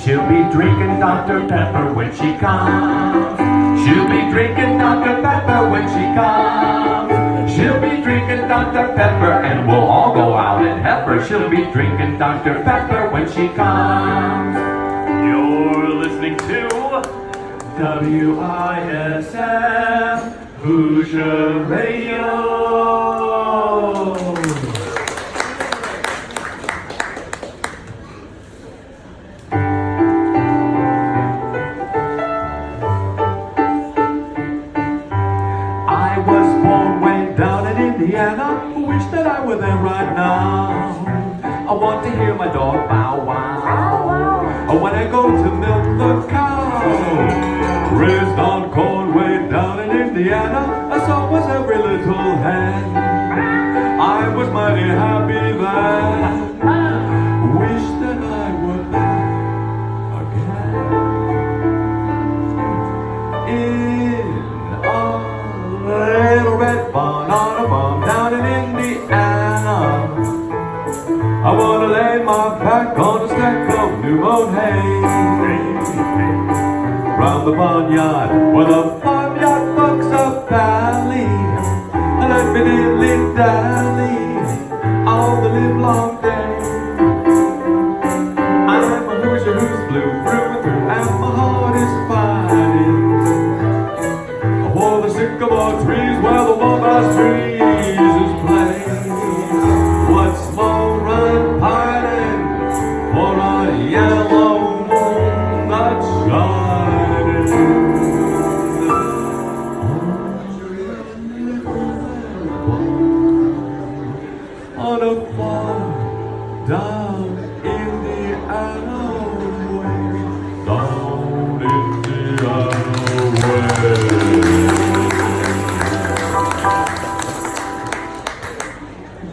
She'll be drinking Dr. Pepper when she comes. She'll be drinking Dr. Pepper when she comes. She'll be drinking Dr. Pepper and we'll all go out and help her. She'll be drinking Dr. Pepper when she comes. You're listening to WISF Hoosier Radio. I was born way down in Indiana. Wish that I were there right now. I want to hear my dog bow wow. When I go to milk the cow. Raised on corn way down in Indiana, so was every little hen. I was mighty happy then. Wish that I were there again. In a little red barn on a farm down in Indiana, I wanna lay my back on a stack of new mown hay. Round the barnyard where the farmyard bucks up valley, let me dilly-dally all the livelong day. I'm a Hoosier who's blue through and through, and my heart is fighting for the sycamore trees where the wabash breezes play. What's more than pining for a yellow moon that's shining on a farm down Indiana way, down Indiana way.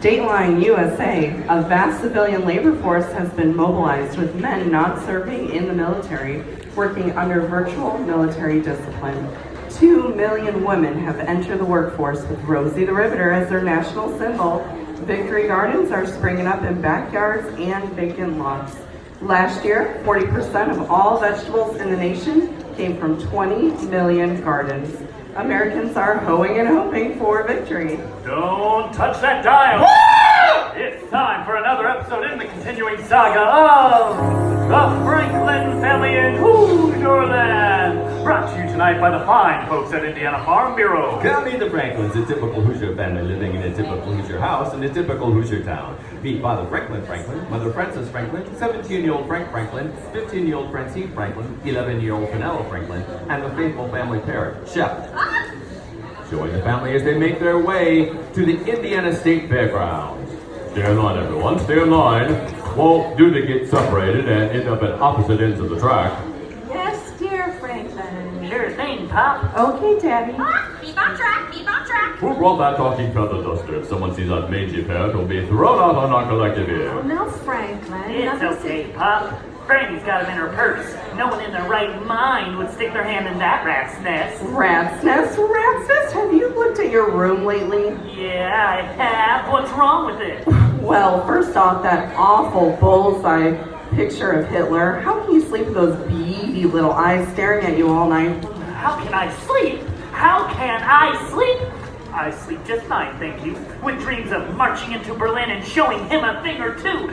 Dateline USA, a vast civilian labor force has been mobilized with men not serving in the military, working under virtual military discipline. 2 million women have entered the workforce with Rosie the Riveter as their national symbol. Victory gardens are springing up in backyards and vacant lots. Last year, 40% of all vegetables in the nation came from 20 million gardens. Americans are hoeing and hoping for victory. Don't touch that dial! It's time for another episode in the continuing saga of the Franklin family in Hoosierland. Brought to you tonight by the fine folks at Indiana Farm Bureau. Come meet the Franklins, a typical Hoosier family living in a typical Hoosier house in a typical Hoosier town. Meet Father Franklin Franklin, Mother Frances Franklin, 17-year-old Frank Franklin, 15-year-old Francine Franklin, 11-year-old Fenella Franklin, and the faithful family parrot, Shep. Join the family as they make their way to the Indiana State Fairgrounds. Stay in line, everyone, stay in line. Won't do to get separated and end up at opposite ends of the track. Yes, dear Franklin. Sure thing, Pop. Okay, Daddy. Keep on track, keep on track. Who brought that talking feather duster? If someone sees that mangy parrot, will be thrown out on our collective ear. Oh, now, Franklin. It's nothing's- okay, Pop. Granny's got him in her purse. No one in their right mind would stick their hand in that rat's nest. Rat's nest, rat's nest. Have you looked at your room lately? Yeah, I have. What's wrong with it? Well, first off, that awful bullseye picture of Hitler. How can you sleep with those beady little eyes staring at you all night? How can I sleep? How can I sleep? I sleep just fine, thank you. With dreams of marching into Berlin and showing him a thing or two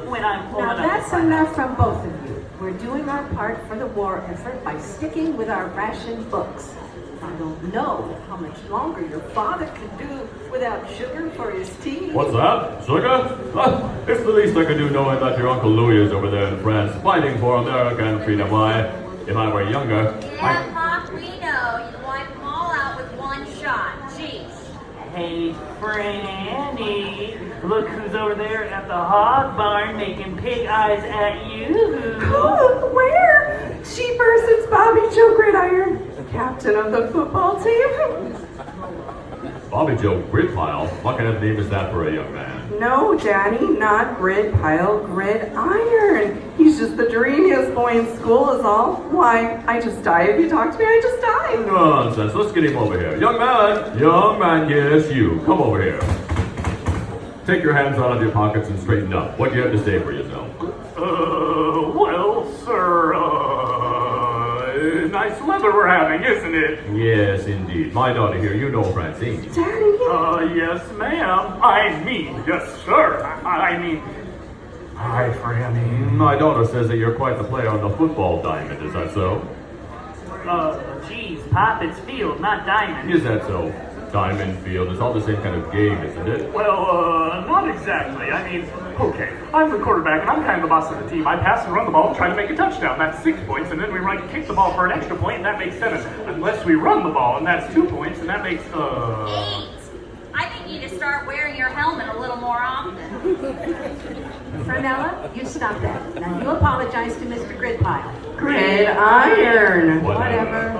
when I'm old Now, enough. that's enough from both of you. We're doing our part for the war effort by sticking with our ration books. I don't know how much longer your father can do without sugar for his tea. What's that? Sugar? It's the least I could do knowing that your Uncle Louis is over there in France fighting for American freedom. Why, if I were younger... Yeah, Pop, we know. You wipe them all out with one shot. Jeez. Hey, Franny, look who's over there at the hog barn making pig eyes at you. Oh, where? Cheapers, it's Bobby Joe Gridiron, captain of the football team. Bobby Joe Gridpile? What kind of name is that for a young man? No, Daddy, not grid pile, gridiron. He's just the dreamiest boy in school is all. Why, I just die if you talk to me, I just die. Nonsense. Let's get him over here. Young man, yes, you. Come over here. Take your hands out of your pockets and straighten up. What do you have to say for yourself? Well, sir, nice weather we're having, isn't it? Yes, indeed. My daughter here, you know Francine. Yes, ma'am. I mean, yes, sir. I mean, hi, Franny. My daughter says that you're quite the player on the football diamond. Is that so? Geez, Pop, it's field, not diamond. Is that so? Diamond field, it's all the same kind of game, isn't it? Well, not exactly. I mean, okay, I'm the quarterback and I'm kind of the boss of the team. I pass and run the ball and try to make a touchdown. That's 6 points, and then we run and kick the ball for an extra point, and that makes 7. Unless we run the ball, and that's 2 points, and that makes, 8. I think you need to start wearing your helmet a little more often. Fernella, you stop that. Now you apologize to Mr. Gridpile. Gridiron. Whatever.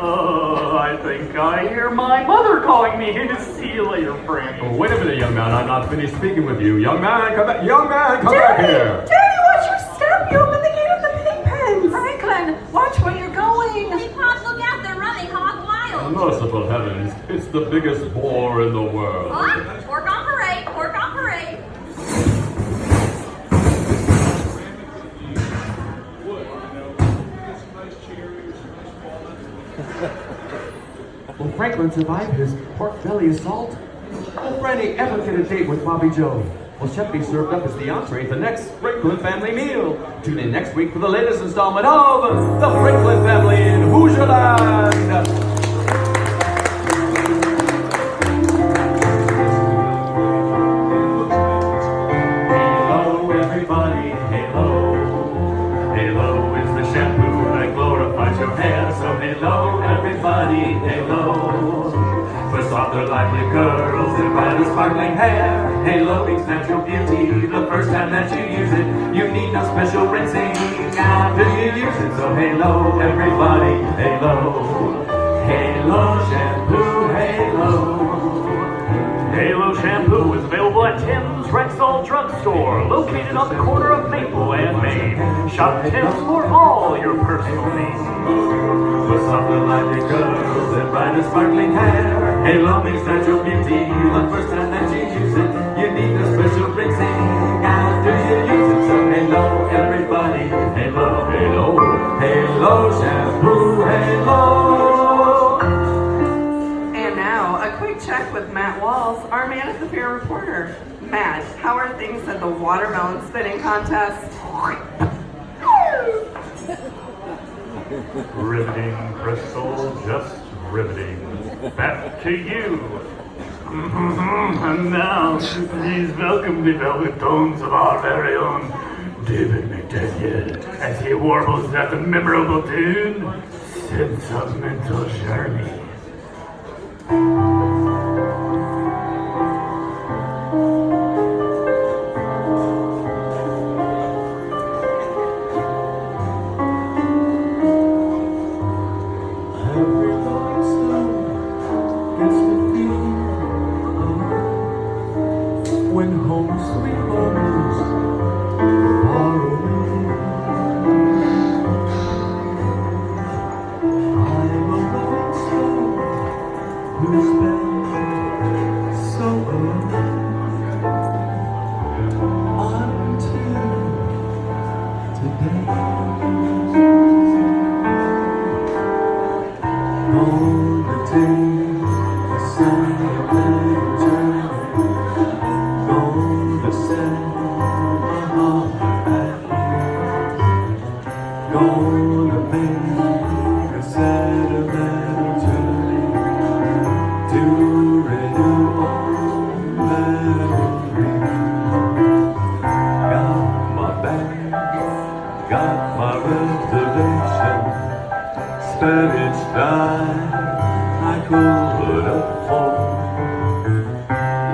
I think I hear my mother calling me. See you later, Franny. Oh, wait a minute, young man. I'm not finished speaking with you. Young man, come back. Young man, come back here. Daddy, watch your step. You opened the gate of the pig pens. Franklin, watch where you're going. Hey, Pop, look out, they're running hog wild. Merciful heavens, it's the biggest boar in the world. What? Pork on parade, pork on parade. Will Franklin survive his pork belly assault? Will Franny ever get a date with Bobby Joe? Will Chef be served up as the entree at the next Franklin family meal? Tune in next week for the latest installment of The Franklin Family in Hoosierland. Hello, everybody, hello. Hello is the shampoo that glorifies your hair. So hello, everybody, hello. For softer, lively curls and brighter, sparkling hair. Halo means natural beauty. The first time that you use it, you need no special rinsing after you use it. So halo, everybody, halo. Halo shampoo, halo. Halo shampoo is available at Tim's Rexall Drugstore, located on the corner of Maple and Main. Shop Tim's for all your personal needs. With softer, lively curls and brighter, sparkling hair, Halo makes natural beauty. The first time that you use it, you need no special rinsing after you use it. So hello, everybody, hello, hello, Halo shampoo, halo. And now, a quick check with Matt Walls, our Man at the Fair reporter. Matt, how are things at the watermelon spinning contest? Riveting, Crystal, just riveting. Back to you. And now, please welcome the velvet tones of our very own David McDaniel as he warbles that memorable tune, Sentimental Journey. When home sweet home is far away, I'm a rolling stone who's been so alone until today. On the day the sun of journey. Gonna set my heart at ease. Gonna make a sentimental journey to renew old memories. Got my bag, got my reservation. Spent each dime I could afford.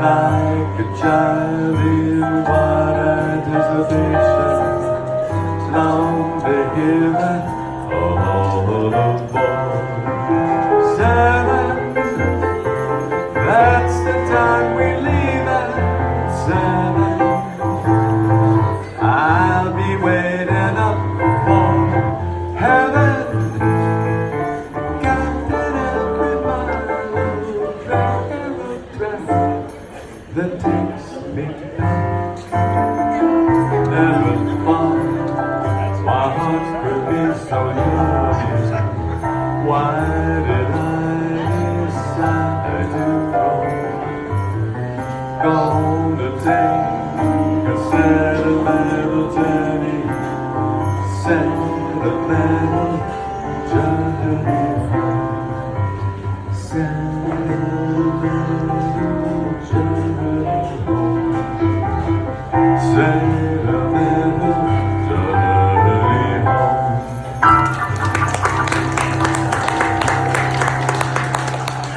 Like a child in wild anticipation, long to hear that all aboard. 7, that's the time we leave at 7. I'll be waiting up for heaven. Captain every mile, track that takes me back. Never far, my heart could be so young. Why did I decide to go on to take a sentimental journey? Sentimental journey. Sentimental journey. Sentimental journey home.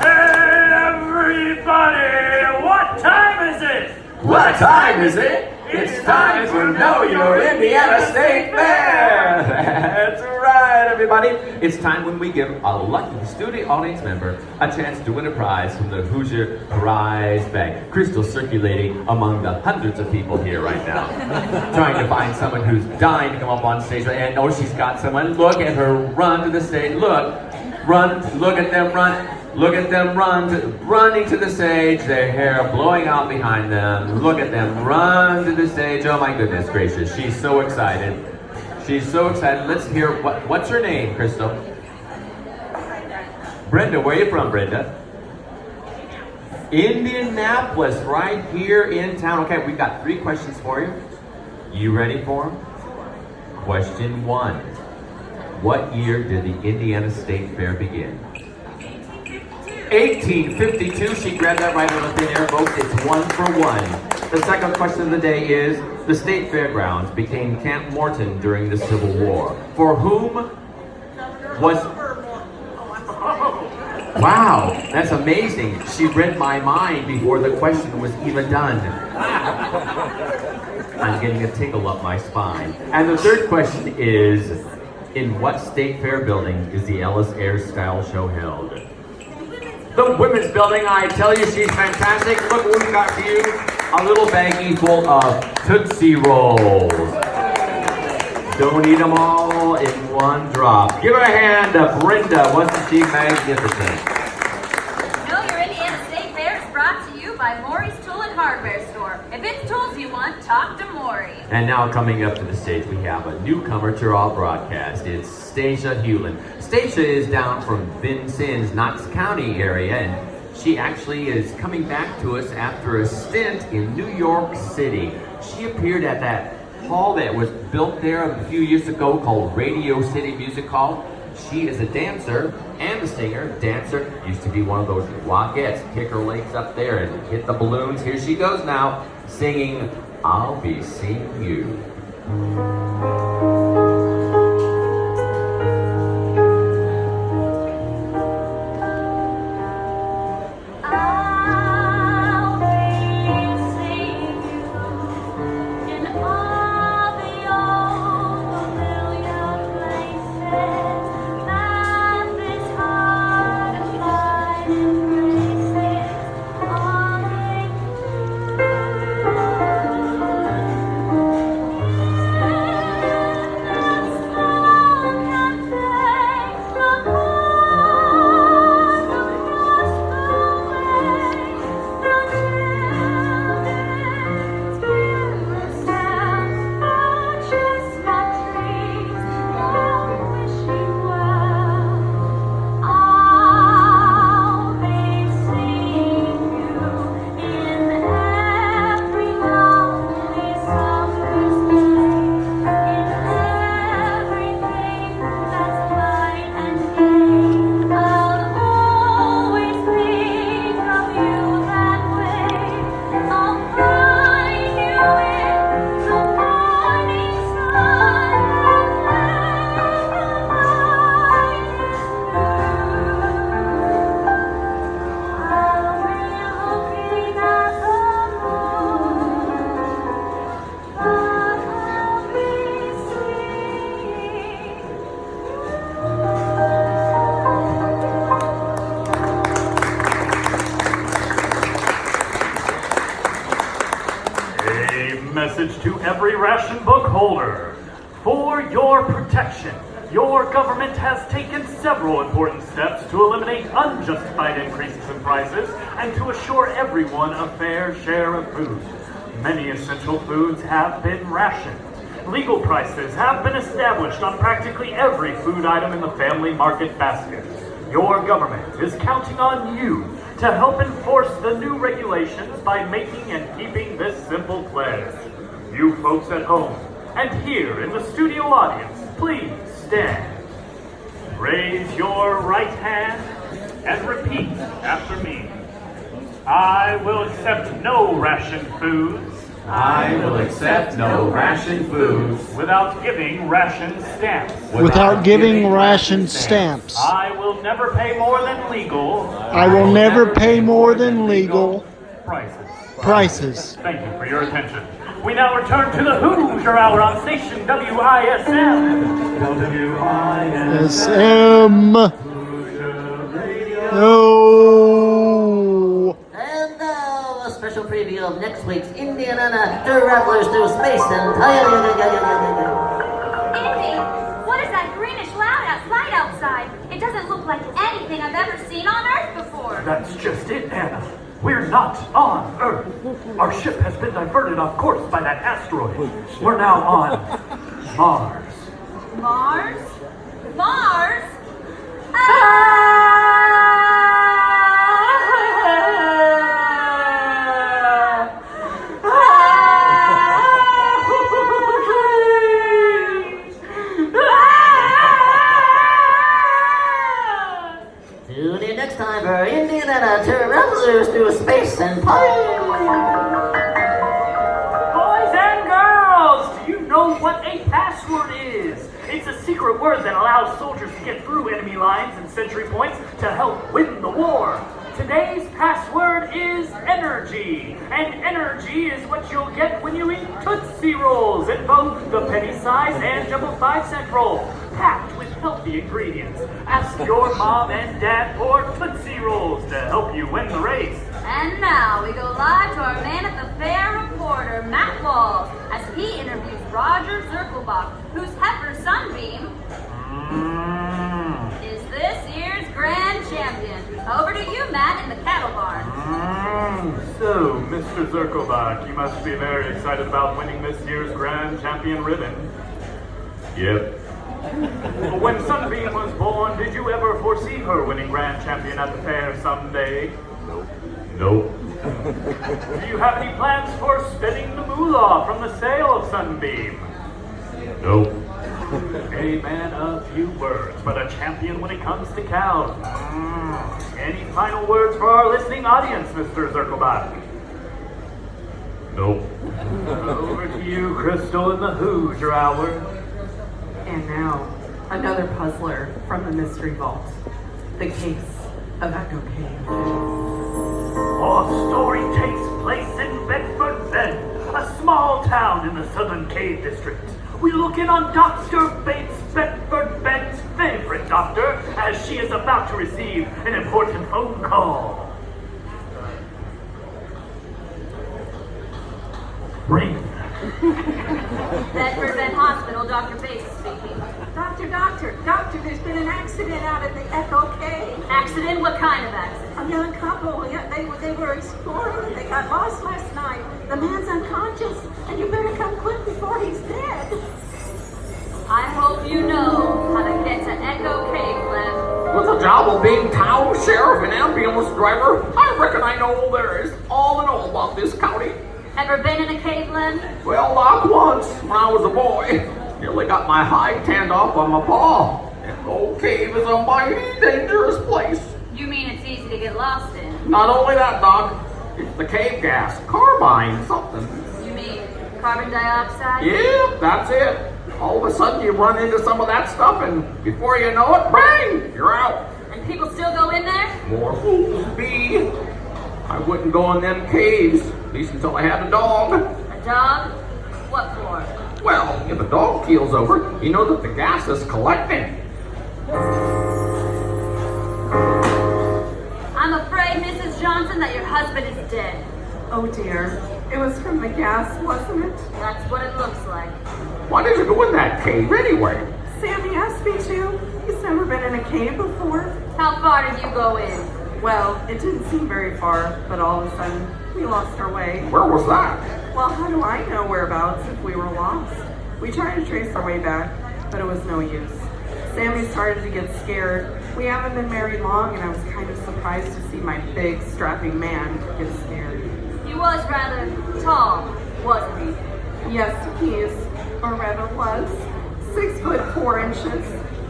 Hey, everybody! What time is it? What time is it? It's time to know your Indiana State Fair! That's right, everybody. It's time when we give a lucky studio audience member a chance to win a prize from the Hoosier Prize Bag. Crystal's circulating among the hundreds of people here right now, trying to find someone who's dying to come up on stage. And oh, she's got someone. Look at her run to the stage. Look, run, look at them run. Look at them running to the stage, their hair blowing out behind them. Look at them run to the stage. Oh my goodness gracious, she's so excited. She's so excited. Let's hear, what's her name, Crystal? Brenda, where are you from, Brenda? Indianapolis, right here in town. Okay, we've got 3 questions for you. You ready for them? Question 1. What year did the Indiana State Fair begin? 1852. She grabbed that right on the thin air, folks. It's 1 for 1. The second question of the day is, the state fairgrounds became Camp Morton during the Civil War. For whom was... Wow, that's amazing. She read my mind before the question was even done. I'm getting a tickle up my spine. And the third question is, in what state fair building is the Ellis Air Style Show held? The Women's Building. I tell you, she's fantastic. Look what we got for you. A little baggie full of Tootsie Rolls. Don't eat them all in one drop. Give her a hand to Brenda. Wasn't she magnificent? Know Your Indiana State Fair is brought to you by Maury's Tool and Hardware Store. If it's tools you want, talk to Maury. And now coming up to the stage, we have a newcomer to our broadcast. It's Stacia Hewlin. Stacia is down from Vincennes, Knox County area, and she actually is coming back to us after a stint in New York City. She appeared at that hall that was built there a few years ago called Radio City Music Hall. She is a dancer and a singer. Dancer used to be one of those rockettes, kick her legs up there and hit the balloons. Here she goes now, singing I'll Be Seeing You. I'll be seeing you in all the old familiar places that this heart of mine embraces all the way Message to every ration book holder. For your protection, your government has taken several important steps to eliminate unjustified increases in prices and to assure everyone a fair share of food. Many essential foods have been rationed. legal prices have been established on practically every food item in the family market basket. Your government is counting on you to help enforce the new regulations by making and keeping this simple pledge. You folks at home and here in the studio audience, please stand. Raise your right hand and repeat after me. I will accept no ration foods I will accept no ration foods without giving ration stamps. Without giving ration stamps. I will never pay more than legal I will never pay more than legal prices. prices. Thank you for your attention. We now return to the Hoosier Hour on station WISM. SM. Oh. And now, a special preview of next week's Indiana Travelers Through Space and Time. Indy, what is that greenish light outside? It doesn't look like anything I've ever seen on Earth before. That's just it, Anna. We're not on Earth. Our ship has been diverted off course by that asteroid. We're now on Mars. Mars? Mars? Tune in next time for Indiana Travelers Through Space and Time. Boys and girls, do you know what a password is? It's a secret word that allows soldiers to get through enemy lines and sentry points to help win the war. Today's password is energy, and energy is what you'll get when you eat Tootsie Rolls in both the penny size and jumbo 5-cent roll, packed with healthy ingredients. Ask your mom and dad for Tootsie Rolls to help you win the race. And now we go live to our man at the fair reporter, Matt Walls, as he interviews Roger Zirkelbach, whose heifer Sunbeam is this year's grand champion. Over to you, Matt, in the cattle barn. So, Mr. Zirkelbach, you must be very excited about winning this year's grand champion ribbon. Yep. When Sunbeam was born, did you ever foresee her winning grand champion at the fair someday? Nope. Do you have any plans for spending the moolah from the sale of Sunbeam? Nope. A man of few words, but a champion when it comes to cows. Any final words for our listening audience, Mr. Zirkelbach? Nope. Over to you, Crystal, in the Hoosier Hour. And now, another puzzler from the Mystery Vault. The case of Echo Cave. Our story takes place in Bedford Bend, a small town in the Southern Cave District. We look in on Dr. Bates, Bedford Bend's favorite doctor, as she is about to receive an important phone call. Ring. Bedford Bend Hospital, Dr. Bates speaking. Doctor, there's been an accident out at the Echo Cave. Accident? What kind of accident? A young couple, yeah, they were exploring. They got lost last night. The man's unconscious, and you better come quick before he's dead. I hope you know how to get to Echo Cave, Clem. With the job of being town sheriff and ambulance driver, I reckon I know all there is all in all about this county. Ever been in a cave, Lem? Well, Doc, once, when I was a boy, nearly got my hide tanned off on my paw. And the old cave is a mighty dangerous place. You mean it's easy to get lost in? Not only that, Doc, it's the cave gas, carbine something. You mean carbon dioxide? Yeah, that's it. All of a sudden you run into some of that stuff and before you know it, bang, you're out. And people still go in there? More fools be. I wouldn't go in them caves, at least until I had a dog. A dog? What for? Well, if a dog keels over, you know that the gas is collecting. I'm afraid, Mrs. Johnson, that your husband is dead. Oh dear, it was from the gas, wasn't it? That's what it looks like. Why did you go in that cave anyway? Sammy asked me to. He's never been in a cave before. How far did you go in? Well, it didn't seem very far, but all of a sudden, we lost our way. Where was that? Well, how do I know whereabouts if we were lost? We tried to trace our way back, but it was no use. Sammy started to get scared. We haven't been married long, and I was kind of surprised to see my big, strapping man get scared. He was rather tall, wasn't he? Yes, he is, or rather was, 6 foot 4 inches.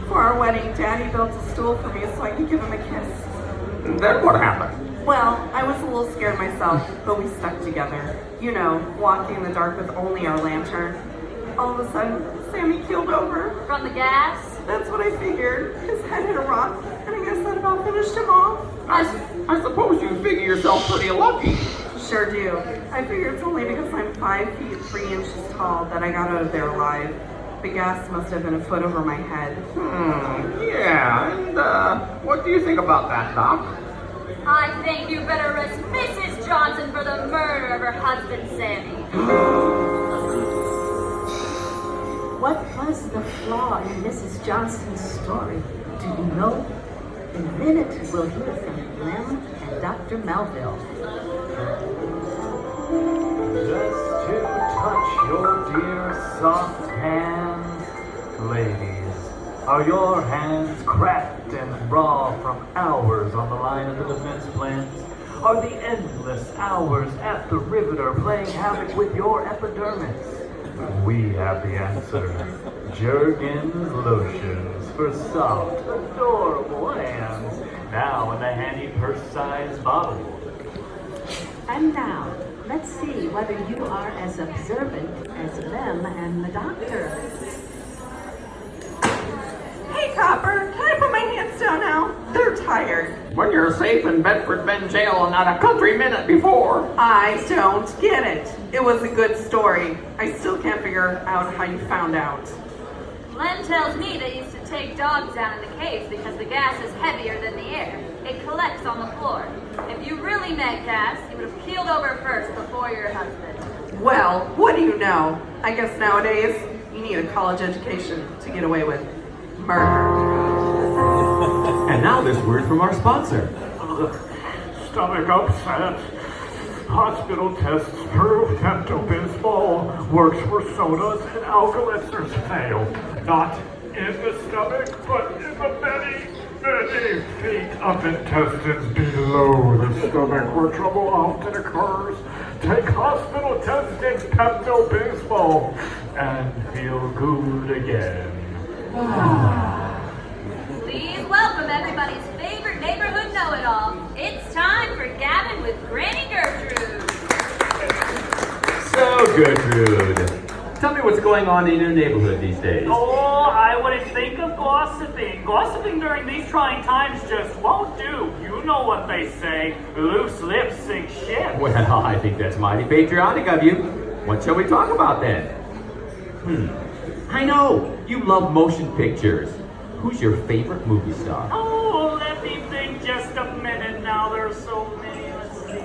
For our wedding, Daddy built a stool for me so I could give him a kiss. Then what happened? Well, I was a little scared myself, but we stuck together. You know, walking in the dark with only our lantern. All of a sudden, Sammy keeled over. From the gas? That's what I figured. His head hit a rock, and I guess that about finished him off. I suppose you figure yourself pretty lucky. Sure do. I figure it's only because I'm 5 feet 3 inches tall that I got out of there alive. The gas must have been a foot over my head. Yeah, and what do you think about that, Doc? I think you better arrest Mrs. Johnson for the murder of her husband, Sammy. What was the flaw in Mrs. Johnson's story? Do you know? In a minute, we'll hear from Lem and Dr. Melville. Just to touch your dear soft hands, ladies. Are your hands cracked and raw from hours on the line of the defense plans? Are the endless hours at the riveter playing havoc with your epidermis? We have the answer. Jergens lotions for soft, adorable hands. Now in a handy purse-sized bottle. And now, let's see whether you are as observant as Lem and the doctor. Hey, Copper, can I put my hands down now? They're tired. When you're safe in Bedford Ben jail and not a country minute before. I don't get it. It was a good story. I still can't figure out how you found out. Len tells me they used to take dogs down in the caves because the gas is heavier than the air. It collects on the floor. If you really meant gas, you would have keeled over first before your husband. Well, what do you know? I guess nowadays, you need a college education to get away with murder. And now this word from our sponsor. Stomach upset. Hospital tests prove Pepto-Bismol works for sodas and alka-elixirs fail. Not in the stomach, but in the many, many feet of intestines below the stomach where trouble often occurs. Take hospital testing Pepto-Bismol and feel good again. Please welcome everybody's favorite neighborhood know-it-all. It's time for Gavin with Granny Gertrude. So, Gertrude, tell me what's going on in your neighborhood these days. Oh, I wouldn't think of gossiping. Gossiping during these trying times just won't do. You know what they say, loose lips sink ships. Well, I think that's mighty patriotic of you. What shall we talk about then? I know, you love motion pictures. Who's your favorite movie star? Oh, let me think just a minute now. There's so many. Let's see.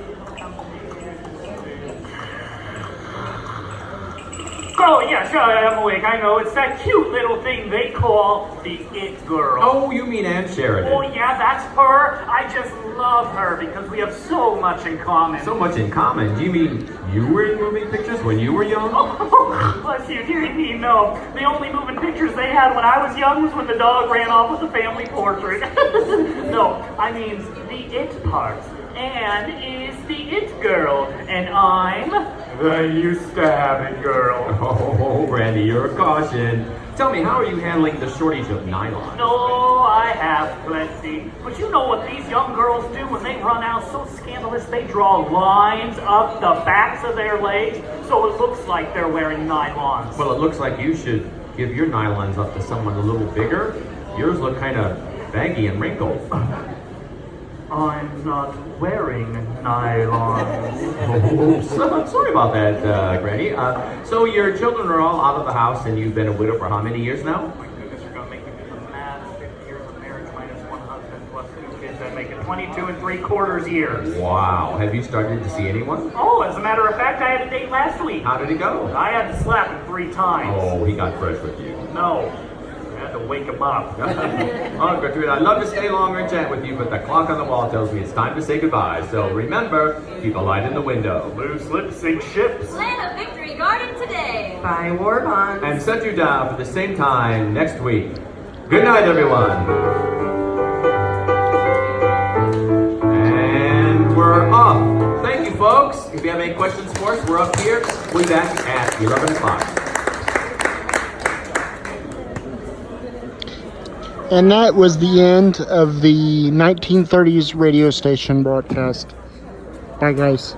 Oh, yes, I'm awake. I know. It's that cute little thing they call the It Girl. Oh, you mean Ann Sheridan. Oh, yeah, that's her. I just love her because we have so much in common. So much in common. Do you mean you were in moving pictures when you were young? Oh, bless you, dear me, no. The only moving pictures they had when I was young was when the dog ran off with the family portrait. No, I mean the It part. Anne is the It Girl, and I'm the used to have it girl. Oh, Randy, you're a caution. Tell me, how are you handling the shortage of nylon? No, I have plenty. But you know what these young girls do when they run out so scandalous? They draw lines up the backs of their legs so it looks like they're wearing nylons. Well, it looks like you should give your nylons up to someone a little bigger. Yours look kind of baggy and wrinkled. I'm not wearing nylons. Oh, so, sorry about that, Granny. So your children are all out of the house and you've been a widow for how many years now? My goodness, you're gonna make me do the math. 50 years of marriage minus one husband plus 2 kids. That make it 22 3/4 years. Wow. Have you started to see anyone? Oh, as a matter of fact, I had a date last week. How did it go? I had to slap him 3 times. Oh, he got fresh with you. No. I had to wake him up. Oh, Gertrude, I'd love to stay longer and chat with you, but the clock on the wall tells me it's time to say goodbye. So remember, keep a light in the window. Loose lips sink ships. Plan of Victory Garden today. by War Bonds. And set you down for the same time next week. Good night, everyone. And we're off. Thank you, folks. If you have any questions for us, we're up here. We'll be back at 11 o'clock. And that was the end of the 1930s radio station broadcast. Bye, guys.